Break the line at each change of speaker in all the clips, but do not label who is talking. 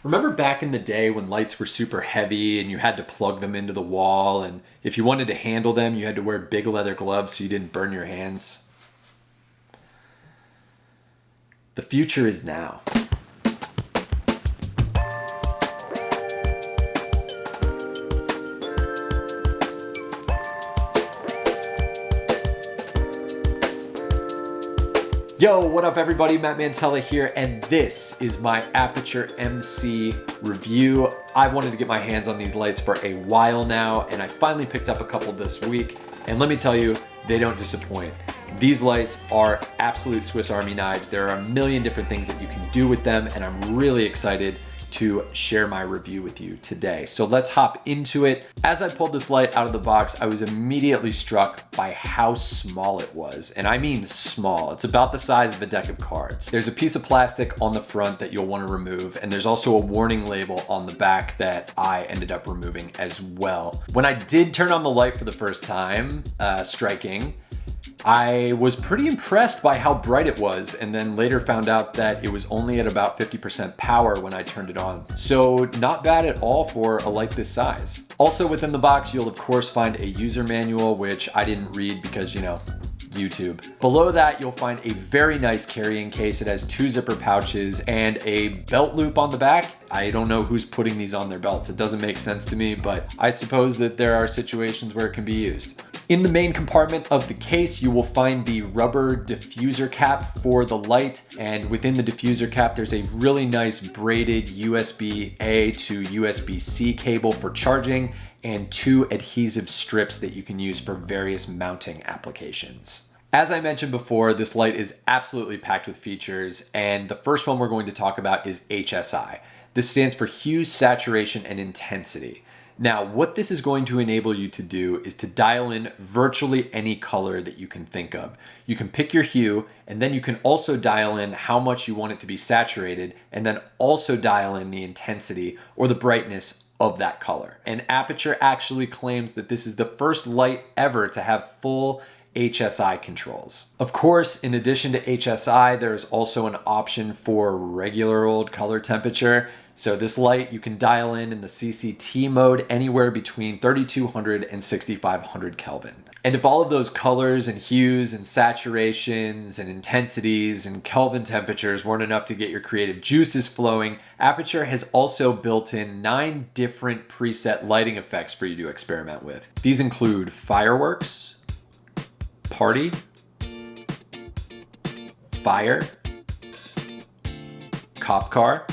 Remember back in the day when lights were super heavy and you had to plug them into the wall, and if you wanted to handle them, you had to wear big leather gloves so you didn't burn your hands? The future is now. Yo, what up everybody? Matt Mantella here, and this is my Aputure MC review. I've wanted to get my hands on these lights for a while now, and I finally picked up a couple this week, and let me tell you, they don't disappoint. These lights are absolute Swiss Army knives. There are a million different things that you can do with them, and I'm really excited to share my review with you today. So let's hop into it. As I pulled this light out of the box, I was immediately struck by how small it was. And I mean small. It's about the size of a deck of cards. There's a piece of plastic on the front that you'll want to remove, and there's also a warning label on the back that I ended up removing as well. When I did turn on the light for the first time, striking, I was pretty impressed by how bright it was, and then later found out that it was only at about 50% power when I turned it on. So not bad at all for a light this size. Also within the box, you'll of course find a user manual, which I didn't read because, you know, YouTube. Below that, you'll find a very nice carrying case. It has 2 zipper pouches and a belt loop on the back. I don't know who's putting these on their belts. It doesn't make sense to me, but I suppose that there are situations where it can be used. In the main compartment of the case, you will find the rubber diffuser cap for the light, and within the diffuser cap, there's a really nice braided USB-A to USB-C cable for charging, and 2 adhesive strips that you can use for various mounting applications. As I mentioned before, this light is absolutely packed with features, and the first one we're going to talk about is HSI. This stands for Hue, Saturation, and Intensity. Now, what this is going to enable you to do is to dial in virtually any color that you can think of. You can pick your hue, and then you can also dial in how much you want it to be saturated, and then also dial in the intensity or the brightness of that color. And Aputure actually claims that this is the first light ever to have full HSI controls. Of course, in addition to HSI, there's also an option for regular old color temperature. So this light you can dial in the CCT mode anywhere between 3200 and 6500 Kelvin. And if all of those colors and hues and saturations and intensities and Kelvin temperatures weren't enough to get your creative juices flowing, Aputure has also built in 9 different preset lighting effects for you to experiment with. These include fireworks, party, fire, cop car,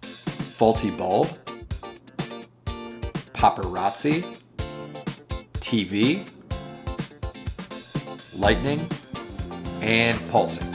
faulty bulb, paparazzi, TV, lightning, and pulsing.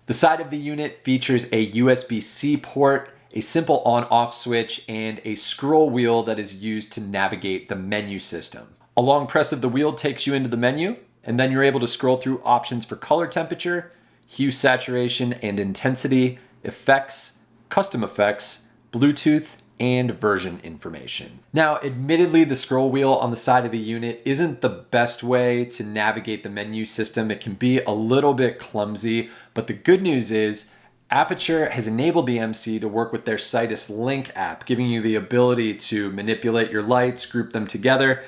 The side of the unit features a USB-C port, a simple on-off switch, and a scroll wheel that is used to navigate the menu system. A long press of the wheel takes you into the menu, and then you're able to scroll through options for color temperature, hue, saturation, and intensity, effects, custom effects, Bluetooth, and version information. Now, admittedly, the scroll wheel on the side of the unit isn't the best way to navigate the menu system. It can be a little bit clumsy, but the good news is Aputure has enabled the MC to work with their Citus Link app, giving you the ability to manipulate your lights, group them together,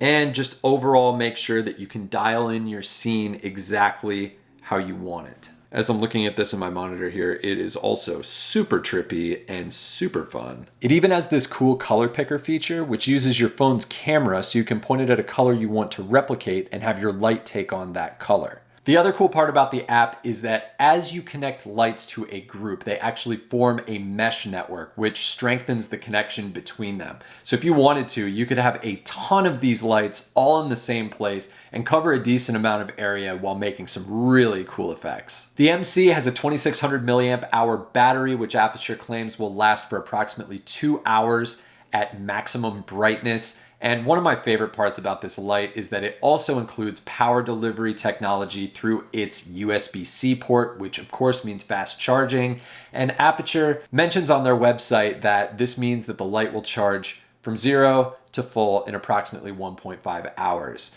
and just overall make sure that you can dial in your scene exactly how you want it. As I'm looking at this in my monitor here, it is also super trippy and super fun. It even has this cool color picker feature, which uses your phone's camera so you can point it at a color you want to replicate and have your light take on that color. The other cool part about the app is that as you connect lights to a group, they actually form a mesh network, which strengthens the connection between them. So if you wanted to, you could have a ton of these lights all in the same place and cover a decent amount of area while making some really cool effects. The MC has a 2600 milliamp hour battery, which Aputure claims will last for approximately 2 hours at maximum brightness. And one of my favorite parts about this light is that it also includes power delivery technology through its USB-C port, which of course means fast charging. And Aputure mentions on their website that this means that the light will charge from 0 to full in approximately 1.5 hours.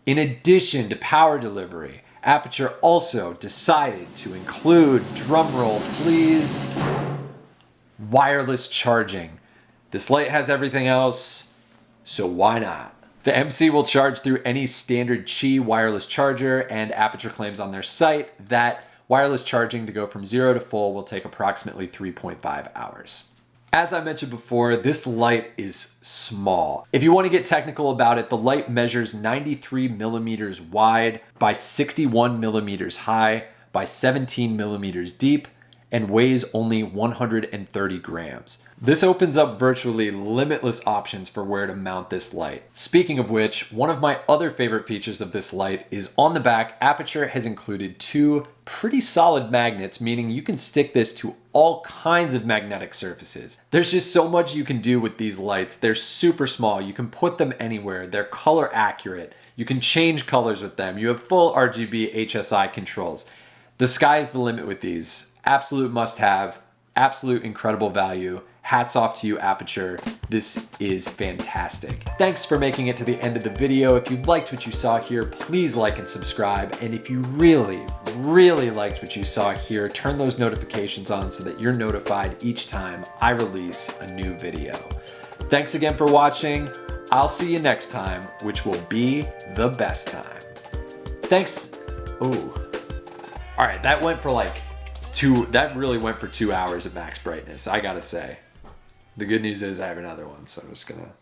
In addition to power delivery, Aputure also decided to include, drumroll please, wireless charging. This light has everything else, so why not? The MC will charge through any standard Qi wireless charger, and Aputure claims on their site that wireless charging to go from 0 to full will take approximately 3.5 hours. As I mentioned before, this light is small. If you want to get technical about it, the light measures 93 millimeters wide by 61 millimeters high by 17 millimeters deep and weighs only 130 grams. This opens up virtually limitless options for where to mount this light. Speaking of which, one of my other favorite features of this light is on the back, Aputure has included 2 pretty solid magnets, meaning you can stick this to all kinds of magnetic surfaces. There's just so much you can do with these lights. They're super small. You can put them anywhere. They're color accurate. You can change colors with them. You have full RGB HSI controls. The sky's the limit with these. Absolute must-have, absolute incredible value. Hats off to you, Aputure. This is fantastic. Thanks for making it to the end of the video. If you liked what you saw here, please like and subscribe. And if you really liked what you saw here, turn those notifications on so that you're notified each time I release a new video. Thanks again for watching. I'll see you next time, which will be the best time. Thanks. Ooh. All right, that went for like that really went for 2 hours of max brightness, I gotta say. The good news is I have another one, so I'm just gonna